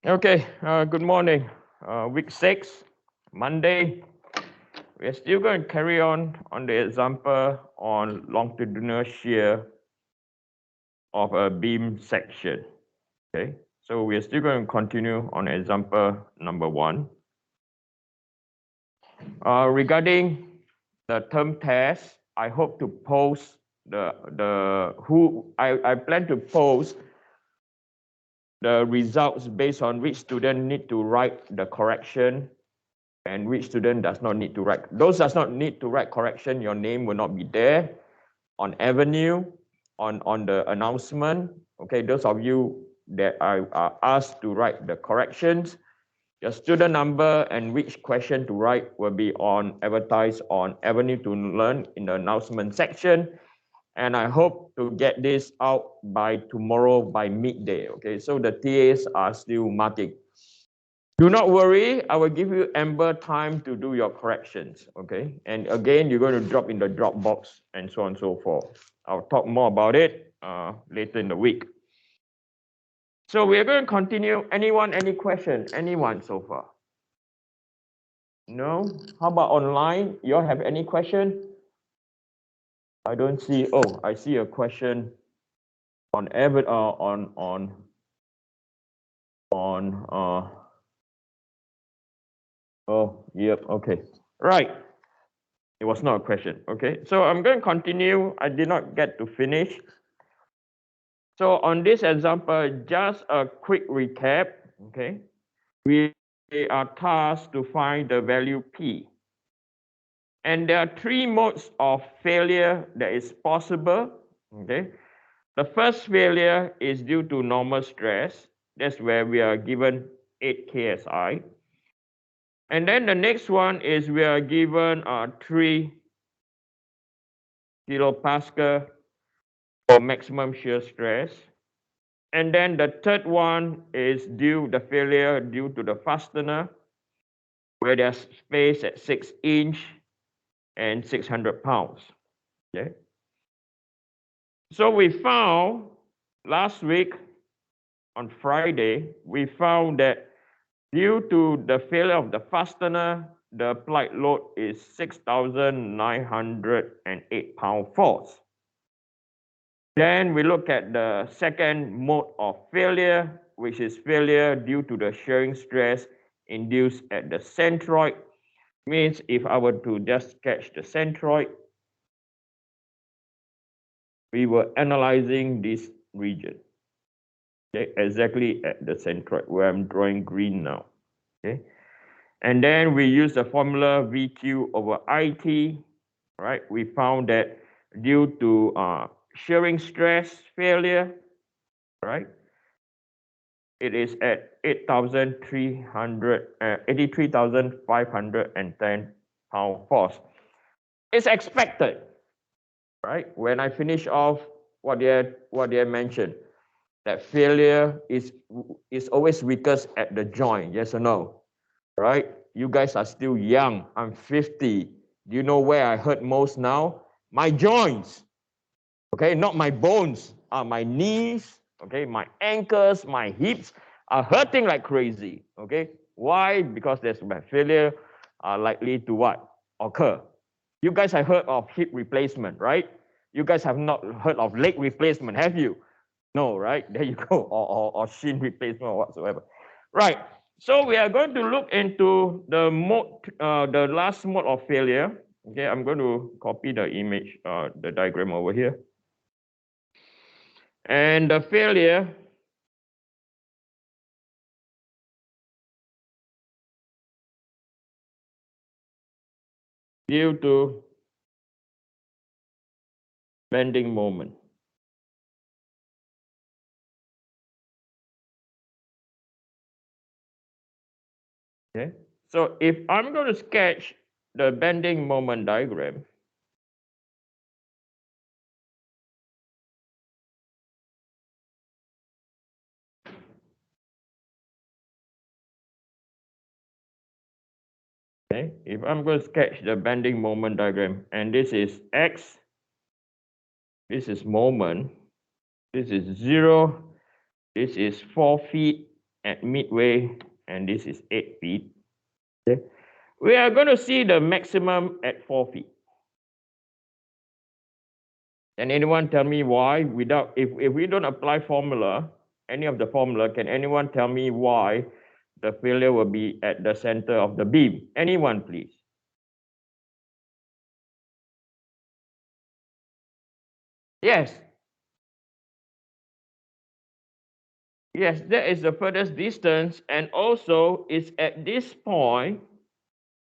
Okay, good morning. Week 6, Monday. We're still going to carry on the example on longitudinal shear of a beam section. Okay, so we're still going to continue on example number 1. Regarding the term test, I hope to post I plan to post the results based on which student need to write the correction and which student does not need to write. Those does not need to write correction, your name will not be there on Avenue, on the announcement. Okay, those of you that are asked to write the corrections, your student number and which question to write will be advertised on Avenue to Learn in the announcement section. And I hope to get this out by tomorrow by midday. Okay, so the TAs are still marking. Do not worry, I will give you ample time to do your corrections, okay? And again, you're going to drop in the Dropbox and so on and so forth. I'll talk more about it later in the week. So we are going to continue. Anyone, any question? Anyone so far? No? How about online? You all have any question? I don't see. Oh, I see a question on oh, yep, okay. Right. It was not a question. Okay. So I'm going to continue. I did not get to finish. So on this example, just a quick recap. Okay. We are tasked to find the value P. And there are 3 modes of failure that is possible. Okay. The first failure is due to normal stress. That's where we are given 8 KSI. And then the next one is we are given 3 kilopascal for maximum shear stress. And then the third one is the failure due to the fastener, where there's space at 6 inch and 600 pounds. Okay. So we found last week on Friday, we found that due to the failure of the fastener, the applied load is 6,908 pound force. Then we look at the second mode of failure, which is failure due to the shearing stress induced at the centroid. Means if I were to just sketch the centroid, we were analyzing this region, okay, exactly at the centroid where I'm drawing green now. Okay, and then we use the formula VQ over IT. Right, we found that due to shearing stress failure, right, it is at 83,510 pound force. It's expected, right? When I finish off what they mentioned, that failure is always weakest at the joint, yes or no? Right? You guys are still young. I'm 50. Do you know where I hurt most now? My joints. Okay, not my bones. My knees, okay, my ankles, my hips are hurting like crazy. Okay, why? Because there's failure likely to what? Occur. You guys have heard of hip replacement, right? You guys have not heard of leg replacement, have you? No, right? There you go, or shin replacement or whatsoever. Right. So we are going to look into the the last mode of failure. Okay, I'm going to copy the image, the diagram over here. And the failure due to bending moment. Okay, so if I'm going to sketch the bending moment diagram, okay, if I'm going to sketch the bending moment diagram, and this is X, this is moment, this is 0, this is 4 feet, at midway, and this is 8 feet. Okay. We are going to see the maximum at 4 feet. Can anyone tell me why? If we don't apply formula, any of the formula, can anyone tell me why the failure will be at the center of the beam? Anyone, please? Yes. Yes, that is the furthest distance, and also it's at this point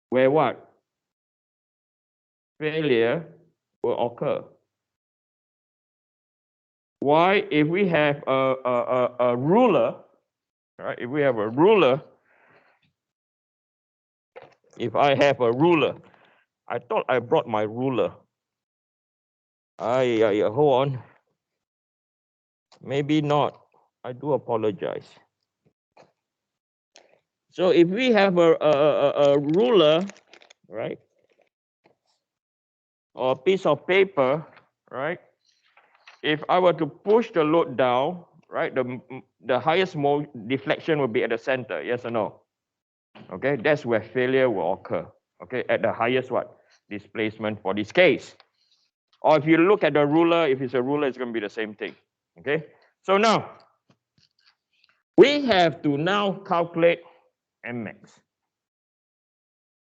where what? Failure will occur. Why? If we have a ruler, right? If we have a ruler, if I have a ruler, I thought I brought my ruler. Hold on. Maybe not. I do apologize. So if we have a ruler, right, or a piece of paper, right, if I were to push the load down, right, the highest deflection will be at the center, yes or no? Okay, that's where failure will occur, okay, at the highest what? Displacement for this case. Or if you look at the ruler, if it's a ruler, it's going to be the same thing, okay? So now, we have to now calculate Mmax.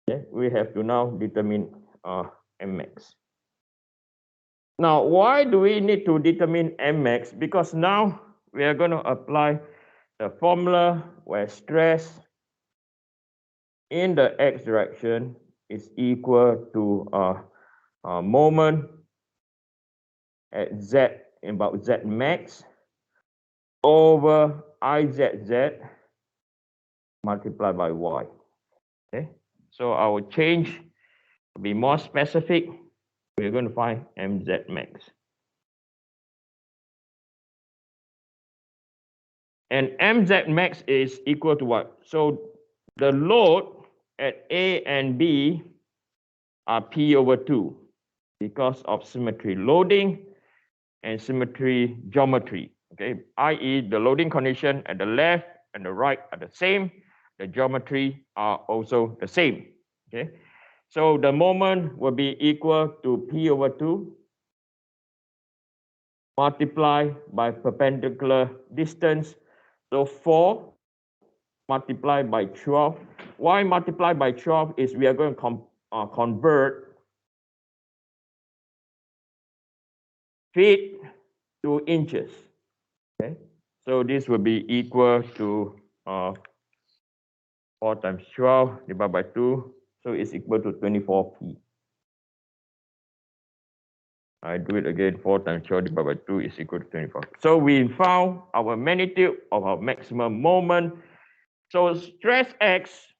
Okay, we have to now determine Mmax. Now, why do we need to determine Mmax? Because now we are going to apply the formula where stress in the x direction is equal to moment at z, about z max, over izz multiplied by y. Okay, so I will change to be more specific. We're going to find mz max. And mz max is equal to what? So the load at A and B are P/2 because of symmetry loading and symmetry geometry. Okay, i.e. the loading condition at the left and the right are the same. The geometry are also the same. Okay, so the moment will be equal to P/2 multiplied by perpendicular distance. So 4 multiplied by 12. Why multiply by 12 is we are going to convert feet to inches. Okay, so this will be equal to 4 times 12 divided by 2, so it's equal to 24 p. I do it again, 4 times 12 divided by 2 is equal to 24. So we found our magnitude of our maximum moment. So stress X,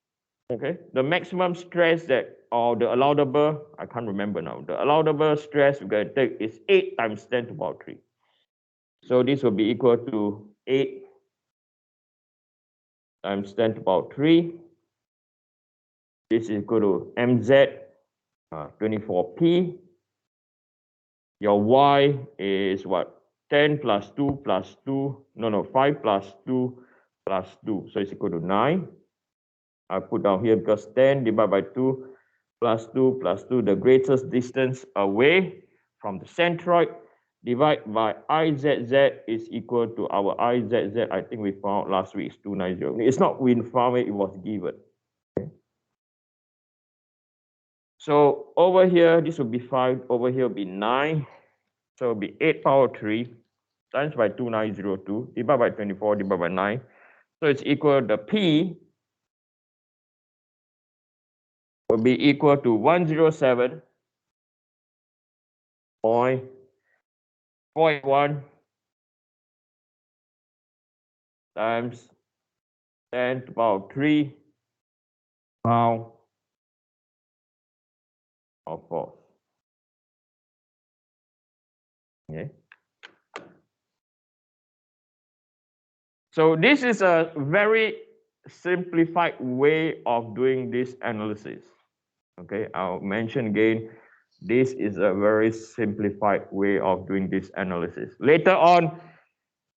okay, the maximum stress that, or the allowable, I can't remember now, the allowable stress we're going to take is 8 times 10 to the power 3. So this will be equal to 8 times 10 to the power 3. This is equal to mz 24p. Your y is what? 10 plus 2 plus 2, 5 plus 2 plus 2. So it's equal to 9. I put down here because 10 divided by 2 plus 2 plus 2, the greatest distance away from the centroid, divided by izz is equal to our izz. I think we found last week is 290. It's not we found it, it was given. Okay. So over here, this will be 5. Over here will be 9. So it will be 8 power 3 times by 2902 divided by 24 divided by 9. So it's equal to P will be equal to 107.41 times 10 to the power 3 pound of force. Okay. So this is a very simplified way of doing this analysis. Okay, I'll mention again, this is a very simplified way of doing this analysis. Later on,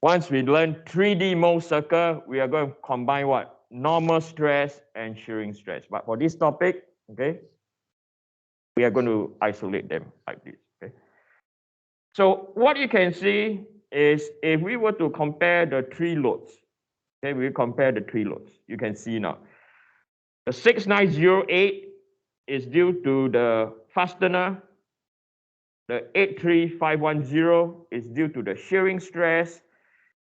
Once we learn 3D mold circle, we are going to combine what? Normal stress and shearing stress. But for this topic, okay, we are going to isolate them like this. Okay. So what you can see is if we were to compare the three loads, okay, we compare the three loads. You can see now. The 6908 is due to the fastener. The 83510 is due to the shearing stress.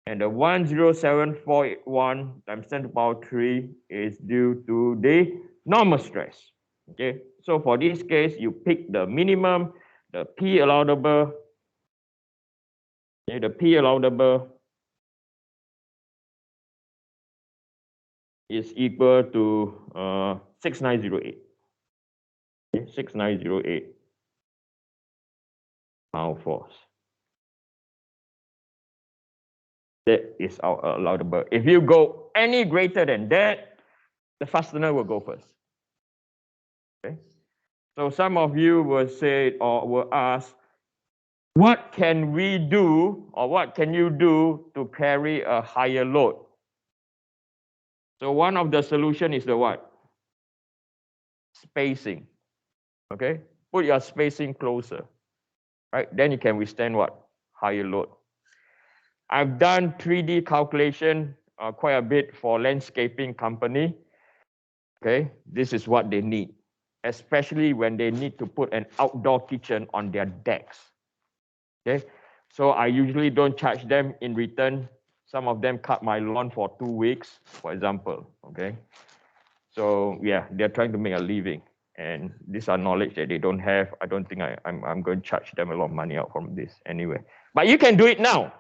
And the 107481 times 10 to the power 3 is due to the normal stress. Okay, so for this case, you pick the minimum, the P allowable. Okay, the P allowable is equal to 6908. Okay, 6908 pound force. That is our allowable. If you go any greater than that, the fastener will go first. Okay. So some of you will say or will ask, what can we do or what can you do to carry a higher load? So one of the solution is the what? Spacing. Okay. Put your spacing closer. Right. Then you can withstand what? Higher load. I've done 3D calculation quite a bit for landscaping company. Okay. This is what they need, especially when they need to put an outdoor kitchen on their decks. Okay. So I usually don't charge them in return. Some of them cut my lawn for 2 weeks, for example. Okay. So yeah, they're trying to make a living. And these are knowledge that they don't have. I don't think I'm going to charge them a lot of money out from this anyway. But you can do it now.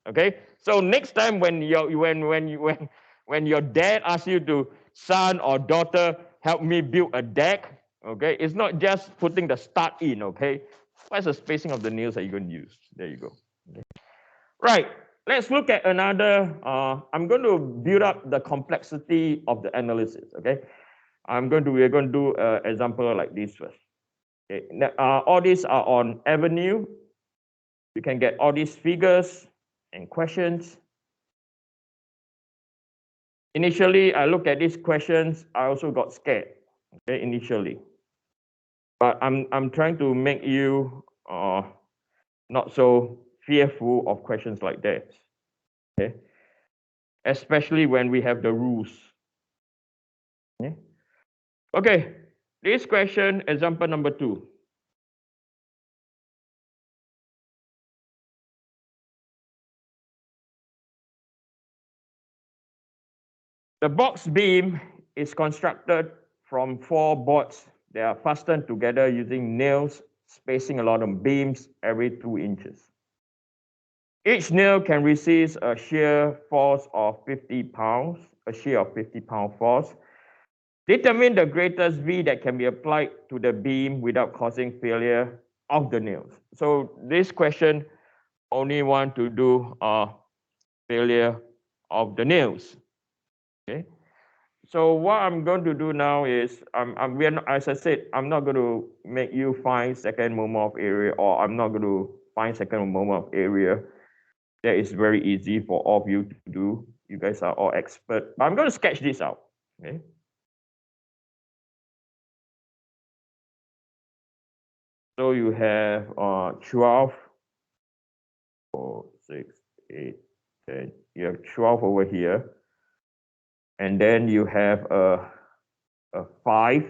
Okay. So next time when your dad asks you to, son or daughter, help me build a deck, okay, it's not just putting the stud in, okay. What's the spacing of the nails that you're going to use? There you go. Okay. Right. Let's look at another. I'm going to build up the complexity of the analysis. Okay. We're going to do an example like this first. Okay. Now, all these are on Avenue. You can get all these figures and questions. Initially, I looked at these questions. I also got scared. Okay, initially, but I'm trying to make you not so fearful of questions like that. Okay, especially when we have the rules. Okay. Okay, this question, example number 2. The box beam is constructed from 4 boards. They are fastened together using nails, spacing along the beams every 2 inches. Each nail can resist a shear force of 50 pounds, a shear of 50-pound force. Determine the greatest V that can be applied to the beam without causing failure of the nails. So this question only want to do failure of the nails. Okay. So what I'm going to do now is, as I said, I'm not going to make you find second moment of area, or I'm not going to find second moment of area. That is very easy for all of you to do. You guys are all expert. But I'm going to sketch this out. Okay. So you have 12, 4, 6, 8, 10. You have 12 over here. And then you have a 5.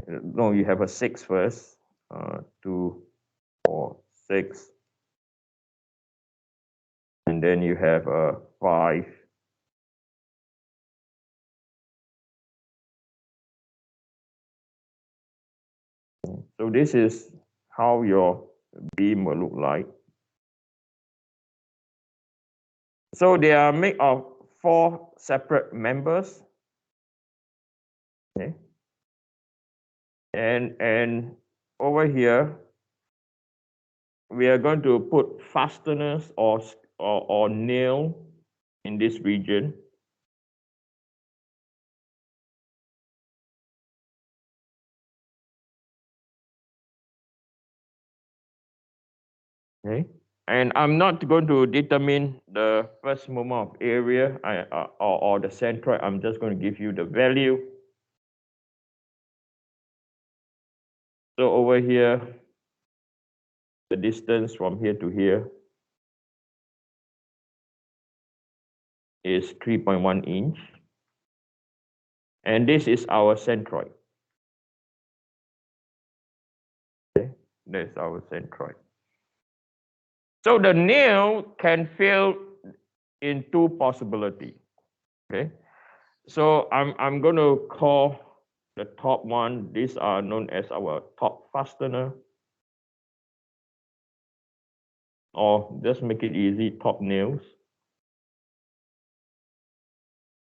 No, you have a 6 first. 2, 4, 6. And then you have a 5. So this is how your beam will look like. So they are made of 4 separate members. Okay. And over here, we are going to put fasteners or nail in this region. Okay. And I'm not going to determine the first moment of area or the centroid. I'm just going to give you the value. So over here, the distance from here to here is 3.1 inch. And this is our centroid. Okay, that's our centroid. So the nail can fail in two possibilities. Okay, so I'm going to call the top one. These are known as our top fastener, or just make it easy, top nails.